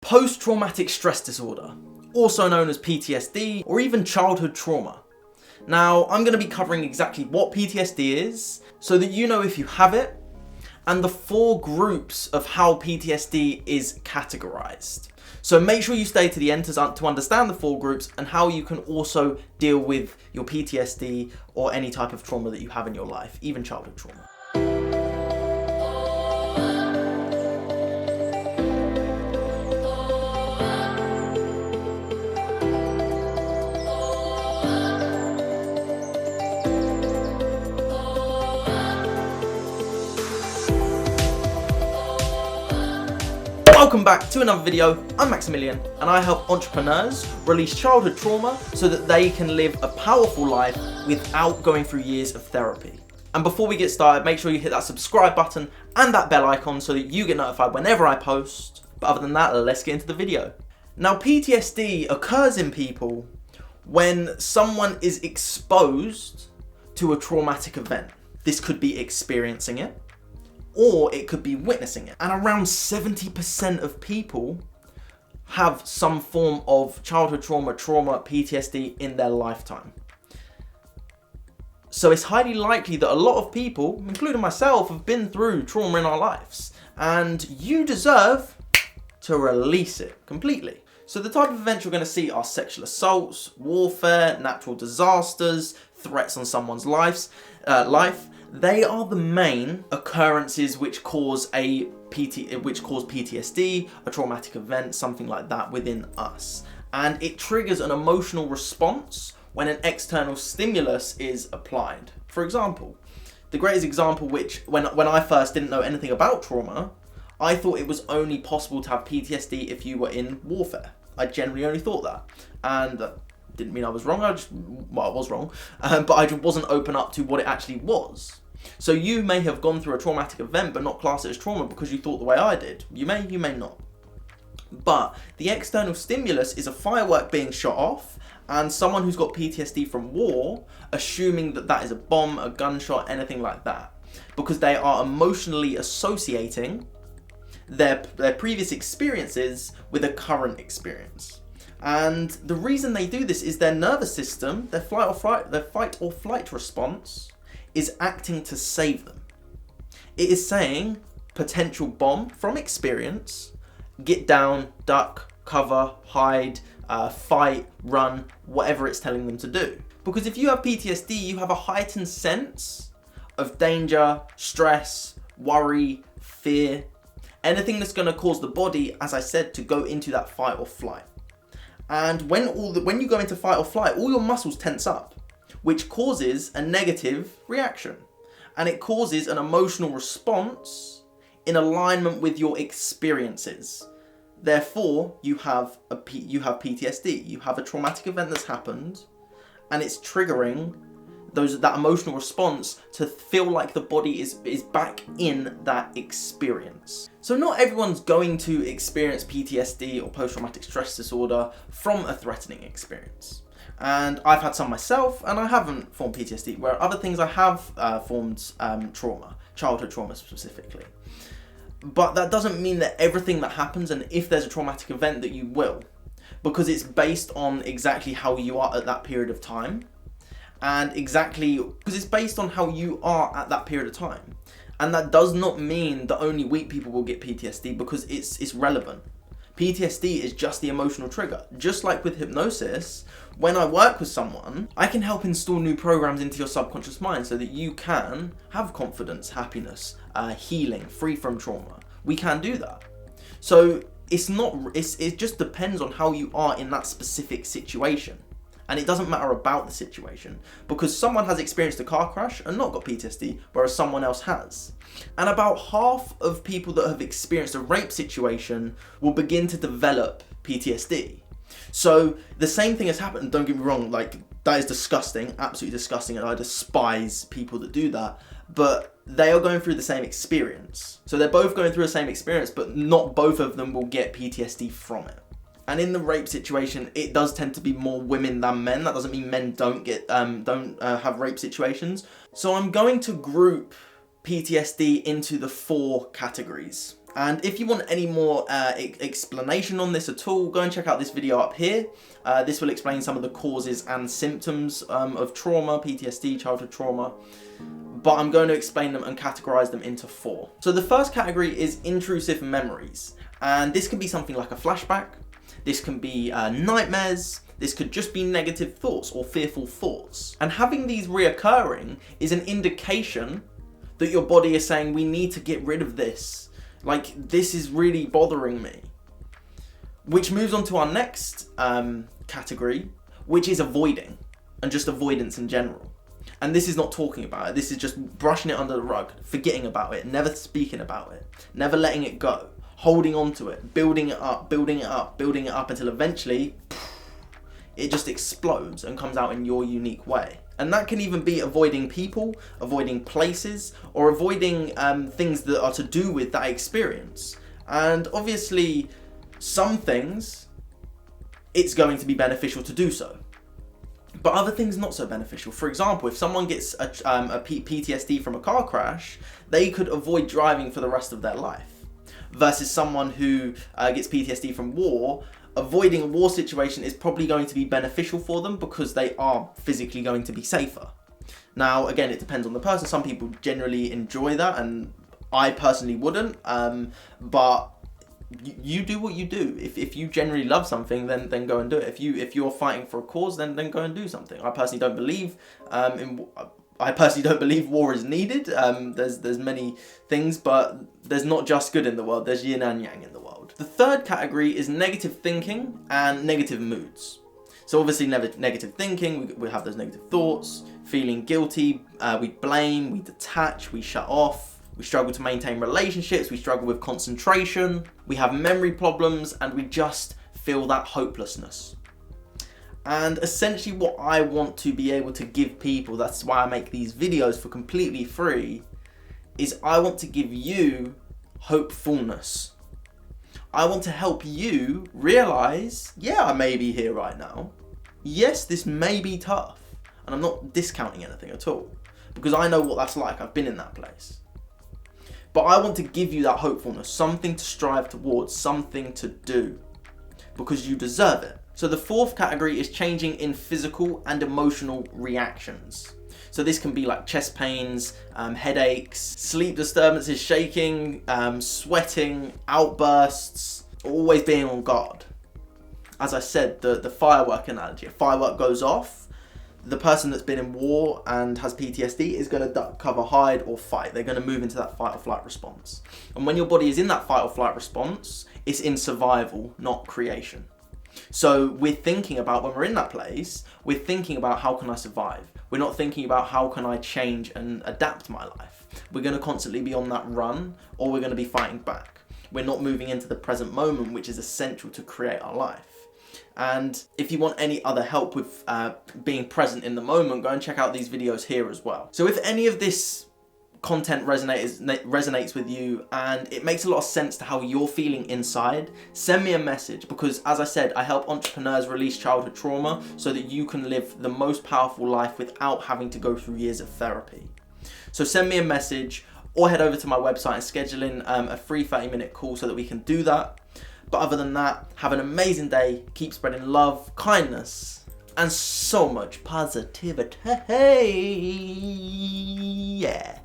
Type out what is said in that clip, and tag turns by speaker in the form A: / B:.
A: Post-traumatic stress disorder, also known as PTSD or even childhood trauma. Now, I'm going to be covering exactly what PTSD is so that you know if you have it and the 4 groups of how PTSD is categorized. So make sure you stay to the end to understand the 4 groups and how you can also deal with your PTSD or any type of trauma that you have in your life, even childhood trauma. Welcome back to another video. I'm Max Hindle I, and I help entrepreneurs release childhood trauma so that they can live a powerful life without going through years of therapy. And before we get started, make sure you hit that subscribe button and that bell icon so that you get notified whenever I post. But other than that, let's get into the video. Now, PTSD occurs in people when someone is exposed to a traumatic event. This could be experiencing it, or it could be witnessing it. And around 70% of people have some form of childhood trauma, PTSD in their lifetime. So it's highly likely that a lot of people, including myself, have been through trauma in our lives. And you deserve to release it completely. So the type of events you're going to see are sexual assaults, warfare, natural disasters, threats on someone's life. They are the main occurrences which cause PTSD, a traumatic event, something like that within us. And it triggers an emotional response when an external stimulus is applied. For example, the greatest example which, when I first didn't know anything about trauma, I thought it was only possible to have PTSD if you were in warfare. I generally only thought that. And didn't mean I was wrong, I was wrong, but I just wasn't open up to what it actually was. So you may have gone through a traumatic event but not class it as trauma because you thought the way I did. You may not. But the external stimulus is a firework being shot off and someone who's got PTSD from war assuming that that is a bomb, a gunshot, anything like that. Because they are emotionally associating their previous experiences with a current experience. And the reason they do this is their nervous system, their fight or flight response, is acting to save them. It is saying, potential bomb from experience, get down, duck, cover, hide, fight, run, whatever it's telling them to do. Because if you have PTSD, you have a heightened sense of danger, stress, worry, fear, anything that's going to cause the body, as I said, to go into that fight or flight. And when you go into fight or flight, all your muscles tense up, which causes a negative reaction. And it causes an emotional response in alignment with your experiences. Therefore, you have PTSD. You have a traumatic event that's happened, and it's triggering that emotional response to feel like the body is back in that experience. So not everyone's going to experience PTSD or post-traumatic stress disorder from a threatening experience. And I've had some myself, and I haven't formed PTSD, where other things I have formed trauma, childhood trauma specifically. But that doesn't mean that everything that happens, and if there's a traumatic event, that you will. Because it's based on exactly how you are at that period of time. And because it's based on how you are at that period of time. And that does not mean that only weak people will get PTSD, because it's relevant. PTSD is just the emotional trigger. Just like with hypnosis, when I work with someone, I can help install new programs into your subconscious mind so that you can have confidence, happiness, healing, free from trauma. We can do that. So it just depends on how you are in that specific situation. And it doesn't matter about the situation, because someone has experienced a car crash and not got PTSD, whereas someone else has. And about half of people that have experienced a rape situation will begin to develop PTSD. So the same thing has happened, don't get me wrong, like that is disgusting, absolutely disgusting, and I despise people that do that, but they are going through the same experience. So they're both going through the same experience, but not both of them will get PTSD from it. And in the rape situation, it does tend to be more women than men. That doesn't mean men don't have rape situations. So I'm going to group PTSD into the 4 categories. And if you want any more explanation on this at all, go and check out this video up here. This will explain some of the causes and symptoms of trauma, PTSD, childhood trauma. But I'm going to explain them and categorize them into 4. So the first category is intrusive memories. And this can be something like a flashback. This can be nightmares. This could just be negative thoughts or fearful thoughts. And having these reoccurring is an indication that your body is saying, we need to get rid of this. Like, this is really bothering me. Which moves on to our next category, which is avoiding, and just avoidance in general. And this is not talking about it. This is just brushing it under the rug, forgetting about it, never speaking about it, never letting it go, holding on to it, building it up, building it up, building it up until eventually it just explodes and comes out in your unique way. And that can even be avoiding people, avoiding places, or avoiding things that are to do with that experience. And obviously, some things, it's going to be beneficial to do so. But other things not so beneficial. For example, if someone gets a PTSD from a car crash, they could avoid driving for the rest of their life. Versus someone who gets PTSD from war, avoiding a war situation is probably going to be beneficial for them because they are physically going to be safer. Now, again, it depends on the person. Some people generally enjoy that, and I personally wouldn't. But you do what you do. If you generally love something, then go and do it. If you're fighting for a cause, then go and do something. I personally don't believe war is needed. There's many things, but there's not just good in the world. There's yin and yang in the world. The third category is negative thinking and negative moods. So obviously negative thinking, we have those negative thoughts, feeling guilty, we blame, we detach, we shut off, we struggle to maintain relationships, we struggle with concentration, we have memory problems, and we just feel that hopelessness. And essentially what I want to be able to give people, that's why I make these videos for completely free, is I want to give you hopefulness. I want to help you realize, yeah, I may be here right now. Yes, this may be tough. And I'm not discounting anything at all, because I know what that's like. I've been in that place. But I want to give you that hopefulness, something to strive towards, something to do, because you deserve it. So the fourth category is changing in physical and emotional reactions. So this can be like chest pains, headaches, sleep disturbances, shaking, sweating, outbursts, always being on guard. As I said, the firework analogy, a firework goes off, the person that's been in war and has PTSD is going to duck, cover, hide, or fight. They're going to move into that fight or flight response. And when your body is in that fight or flight response, it's in survival, not creation. So we're thinking about, when we're in that place, we're thinking about how can I survive? We're not thinking about how can I change and adapt my life. We're going to constantly be on that run, or we're going to be fighting back. We're not moving into the present moment, which is essential to create our life. And if you want any other help with being present in the moment, go and check out these videos here as well. So if any of this content resonates with you and it makes a lot of sense to how you're feeling inside, send me a message, because as I said, I help entrepreneurs release childhood trauma so that you can live the most powerful life without having to go through years of therapy. So send me a message or head over to my website and schedule in a free 30-minute call so that we can do that. But other than that, have an amazing day, keep spreading love, kindness, and so much positivity. Yeah.